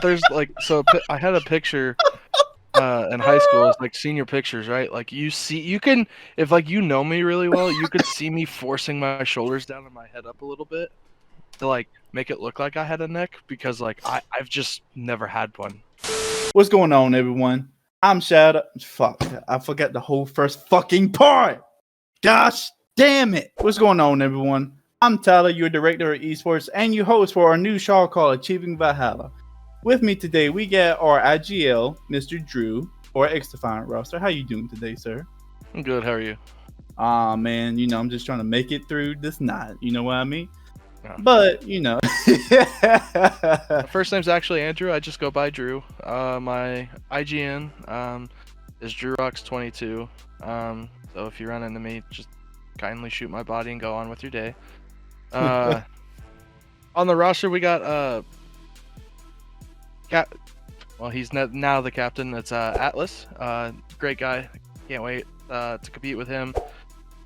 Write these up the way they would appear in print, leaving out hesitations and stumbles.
there's like I had a picture in high school. It's like senior pictures, right? Like you can if like you know me really well, you could see me forcing my shoulders down and my head up a little bit to like make it look like I had a neck because like I've just never had one. What's going on, everyone? I'm Shadow. Fuck, I forgot the whole first fucking part. Gosh damn it. What's going on, everyone? I'm Tyler, your Director of Esports, and your host for our new show called Achieving Valhalla. With me today, we got our IGL, Mr. Drew, or XDefiant roster. How you doing today, sir? I'm good. How are you? Man, I'm just trying to make it through this night. You know what I mean? Yeah. But, My first name's actually Andrew. I just go by Drew. My IGN is DrewRocks22. So if you run into me, just kindly shoot my body and go on with your day. On the roster, we got he's now the captain. It's Atlas. Great guy. Can't wait to compete with him.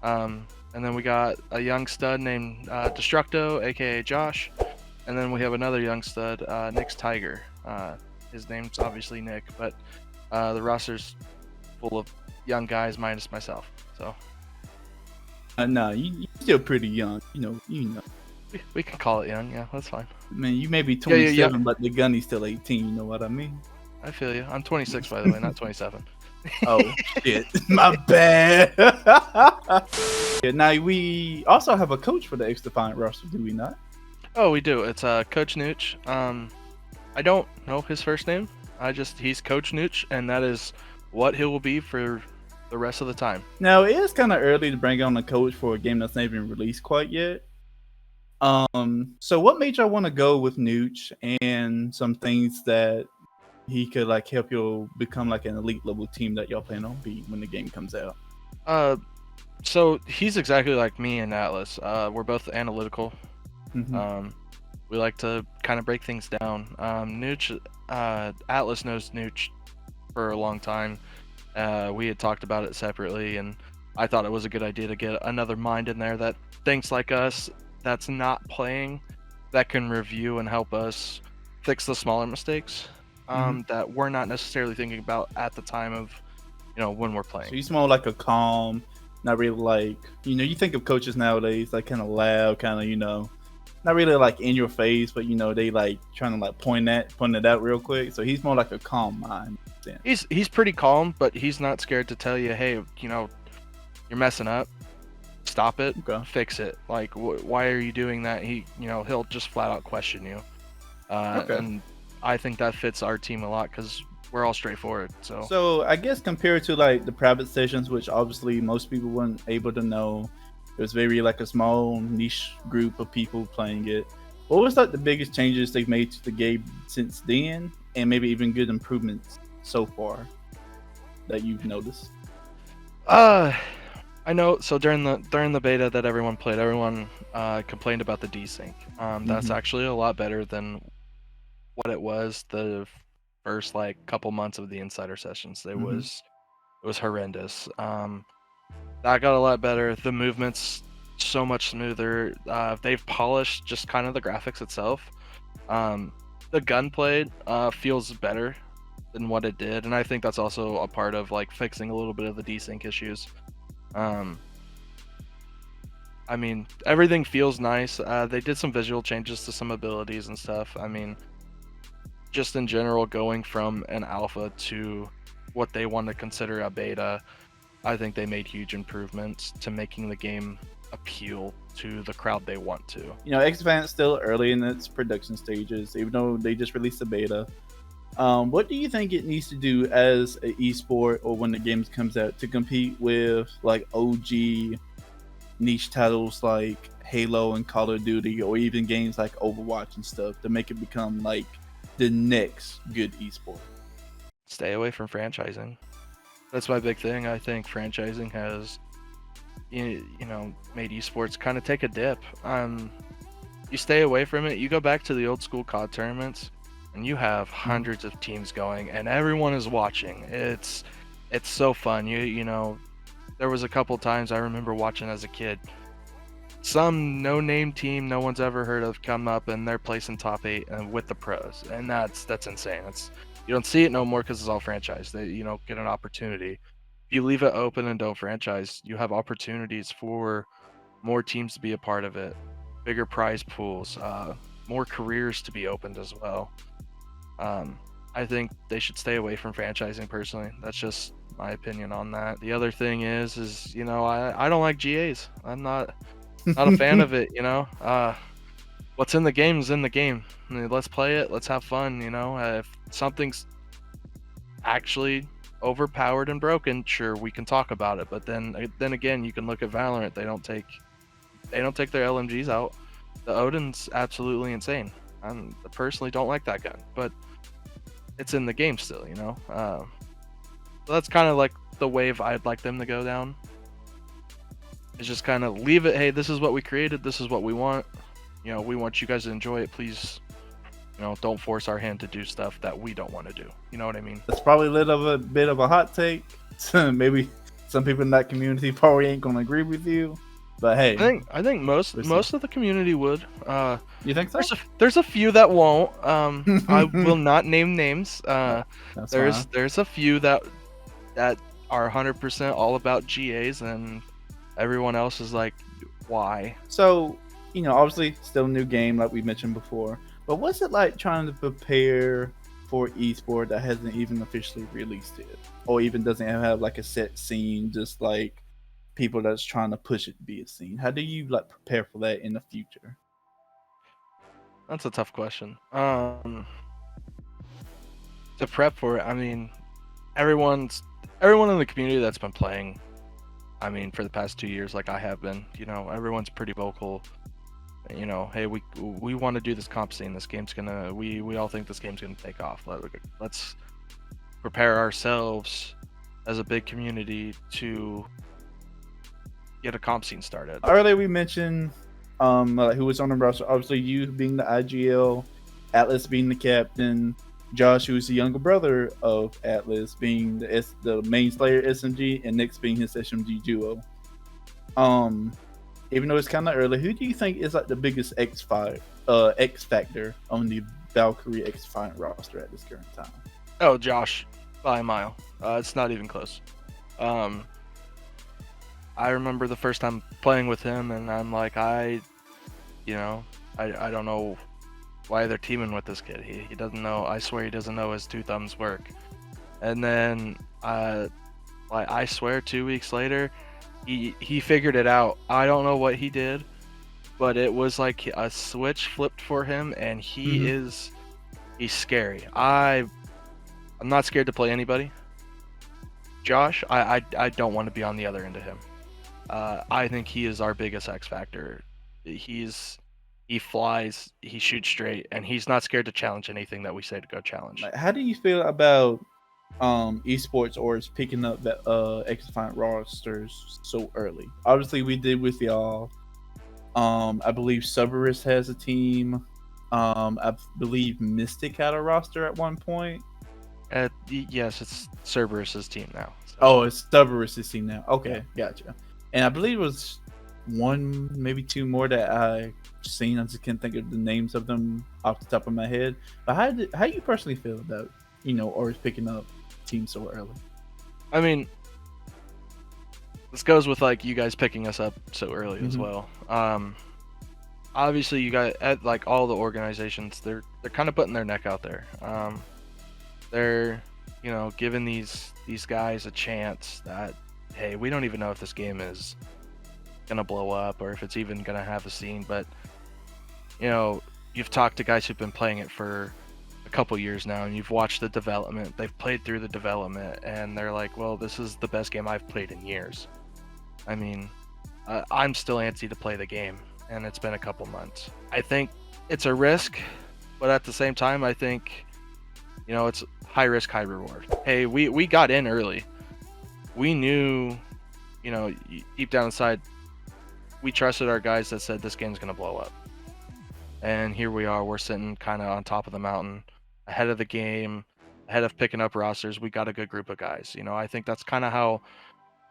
And then we got a young stud named Destructo, aka Josh. And then we have another young stud, Nick's Tiger. His name's obviously Nick, but the roster's full of young guys minus myself. So. No, you're still pretty young. You know. We can call it young. Yeah, that's fine. Man, you may be 27, yeah. but the gunny's still 18. You know what I mean? I feel you. I'm 26, by the way, not 27. Oh, shit. My bad. Yeah, now, we also have a coach for the XDefiant roster, do we not? Oh, we do. It's Coach Nooch. I don't know his first name. He's Coach Nooch, and that is what he will be for the rest of the time. Now, it is kind of early to bring on a coach for a game that's not even released quite yet. So what made y'all want to go with Nooch and some things that he could like help you become like an elite level team that y'all plan on being when the game comes out? So he's exactly like me and Atlas. We're both analytical. Mm-hmm. We like to kind of break things down. Nooch, Atlas knows Nooch for a long time. We had talked about it separately, and I thought it was a good idea to get another mind in there that thinks like us, that's not playing, that can review and help us fix the smaller mistakes that we're not necessarily thinking about at the time of, when we're playing. So he's more like a calm, not really like, you think of coaches nowadays, like kind of loud, kind of, not really like in your face, but they like trying to like point it out real quick. So he's more like a calm mind. He's pretty calm, but he's not scared to tell you, hey, you're messing up. Stop it. Okay. Fix it. Like, why are you doing that? He'll just flat out question you. Okay. And I think that fits our team a lot because we're all straightforward. So I guess compared to like the private sessions, which obviously most people weren't able to know, it was very like a small niche group of people playing it. What was like the biggest changes they've made to the game since then, and maybe even good improvements so far that you've noticed? I know. So during the beta that everyone played, everyone complained about the desync. That's actually a lot better than what it was the first like couple months of the insider sessions. It was horrendous. That got a lot better. The movement's so much smoother. They've polished just kind of the graphics itself. The gunplay feels better than what it did, and I think that's also a part of like fixing a little bit of the desync issues. I mean, everything feels nice. They did some visual changes to some abilities and stuff. I mean, just in general, going from an alpha to what they want to consider a beta, I think they made huge improvements to making the game appeal to the crowd they want to. XDefiant's still early in its production stages, even though they just released the beta. What do you think it needs to do as an esport, or when the game comes out, to compete with like OG niche titles like Halo and Call of Duty, or even games like Overwatch and stuff, to make it become like the next good esport? Stay away from franchising. That's my big thing. I think franchising has, made esports kind of take a dip. You stay away from it. You go back to the old school COD tournaments, and you have hundreds of teams going, and everyone is watching. It's so fun. There was a couple times I remember watching as a kid. some no-name team no one's ever heard of come up and they're placing top 8 and with the pros, and that's insane. You don't see it no more because it's all franchise. They get an opportunity. If you leave it open and don't franchise, you have opportunities for more teams to be a part of it, bigger prize pools, more careers to be opened as well. I think they should stay away from franchising personally. That's just my opinion on that. The other thing is I don't like GAs. I'm not a fan of it. What's in the game is in the game. I mean, let's play it. Let's have fun. If something's actually overpowered and broken, sure, we can talk about it. But then again, you can look at Valorant. They don't take their LMGs out. The Odin's absolutely insane. I personally don't like that gun, but it's in the game still. So that's kind of like the wave I'd like them to go down. It's just kind of leave it. Hey, this is what we created. This is what we want. We want you guys to enjoy it. Please, don't force our hand to do stuff that we don't want to do. You know what I mean? That's probably a bit of a hot take. Maybe some people in that community probably ain't gonna agree with you. But hey, I think most of the community would. You think so? There's a few that won't. I will not name names. There's a few that are 100% all about GAs, and everyone else is like, why? So, obviously, still a new game, like we mentioned before. But what's it like trying to prepare for esport that hasn't even officially released yet, or even doesn't have like a set scene, just like people that's trying to push it to be a scene? How do you like prepare for that in the future? That's a tough question. To prep for it, I mean, everyone in the community that's been playing, I mean, for the past 2 years, like I have been, everyone's pretty vocal. Hey, we want to do this comp scene. This game's gonna. We all think this game's gonna take off. Let's prepare ourselves as a big community to get a comp scene started. Earlier we mentioned who was on the roster. Obviously, you being the IGL, Atlas being the captain, Josh, who's the younger brother of Atlas, being the main Slayer SMG, and Nick's being his SMG duo. Even though it's kind of early, who do you think is like the biggest X factor on the Valkyrie XDefiant roster at this current time? Oh, Josh, by a mile. It's not even close. I remember the first time playing with him, and I'm like, I don't know why they're teaming with this kid. He doesn't know. I swear he doesn't know his two thumbs work. And then, I swear 2 weeks later, he figured it out. I don't know what he did, but it was like a switch flipped for him, and he's scary. I'm not scared to play anybody. Josh, I don't want to be on the other end of him. I think he is our biggest X factor. He flies, he shoots straight, and he's not scared to challenge anything that we say to go challenge. How do you feel about esports or is picking up that XDefiant rosters so early? Obviously, we did with y'all. I believe Cerberus has a team. I believe Mystic had a roster at one point. Yes, it's Cerberus's team now. So. Oh, it's Cerberus's team now. Okay, yeah. Gotcha. And I believe it was one, maybe two more that I seen. I just can't think of the names of them off the top of my head. But how do you personally feel about or is picking up teams so early? I mean, this goes with like you guys picking us up so early as well. Obviously, you guys at like all the organizations, they're kind of putting their neck out there. They're giving these guys a chance that, hey, we don't even know if this game is gonna blow up or if it's even gonna have a scene, but you've talked to guys who've been playing it for a couple years now, and you've watched the development. They've played through the development, and they're like, well, this is the best game I've played in years. I mean, I'm still antsy to play the game, and it's been a couple months. I think it's a risk, but at the same time, I think it's high risk, high reward. Hey, we got in early. We knew, deep down inside, we trusted our guys that said this game's gonna blow up. And here we are, we're sitting kind of on top of the mountain, ahead of the game, ahead of picking up rosters. We got a good group of guys. I think that's kind of how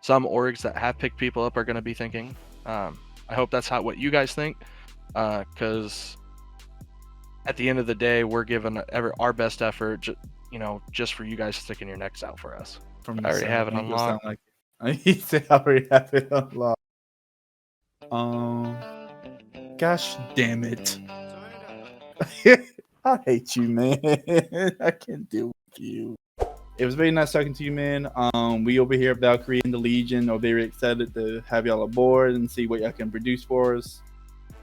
some orgs that have picked people up are going to be thinking. I hope that's what you guys think, because at the end of the day, we're giving our best effort, just for you guys sticking your necks out for us. From I already have it unlocked. like it. He said I already have it unlocked. Gosh damn it. I hate you, man. I can't deal with you. It was very nice talking to you, man. We over here at Valkyrie and the Legion are very excited to have y'all aboard and see what y'all can produce for us.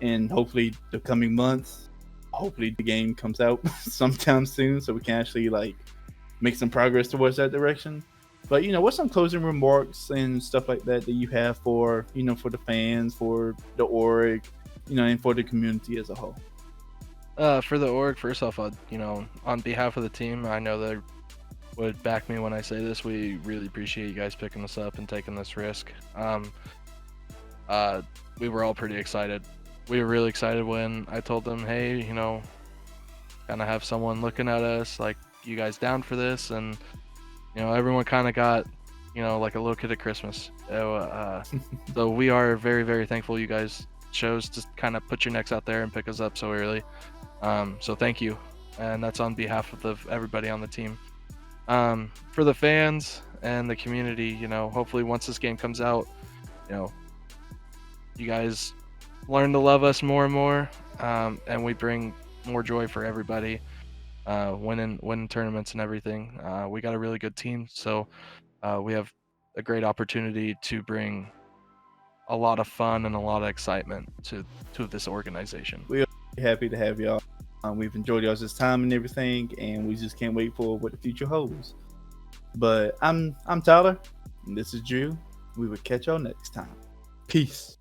And hopefully the coming months, hopefully the game comes out sometime soon so we can actually like make some progress towards that direction. But what's some closing remarks and stuff like that you have for for the fans, for the org, and for the community as a whole? For the org, first off, on behalf of the team, I know they would back me when I say this. We really appreciate you guys picking us up and taking this risk. We were all pretty excited. We were really excited when I told them, hey, kind of have someone looking at us, like, you guys down for this? And everyone kind of got like a little kid at Christmas. So we are very, very thankful you guys chose to kind of put your necks out there and pick us up so early. So thank you, and that's on behalf of everybody on the team. For the fans and the community, hopefully once this game comes out, you guys learn to love us more and more, and we bring more joy for everybody, winning tournaments and everything. We got a really good team, so we have a great opportunity to bring a lot of fun and a lot of excitement to this organization. We're happy to have y'all. We've enjoyed y'all's time and everything, and we just can't wait for what the future holds. But I'm Tyler, and this is Drew. We will catch y'all next time. Peace.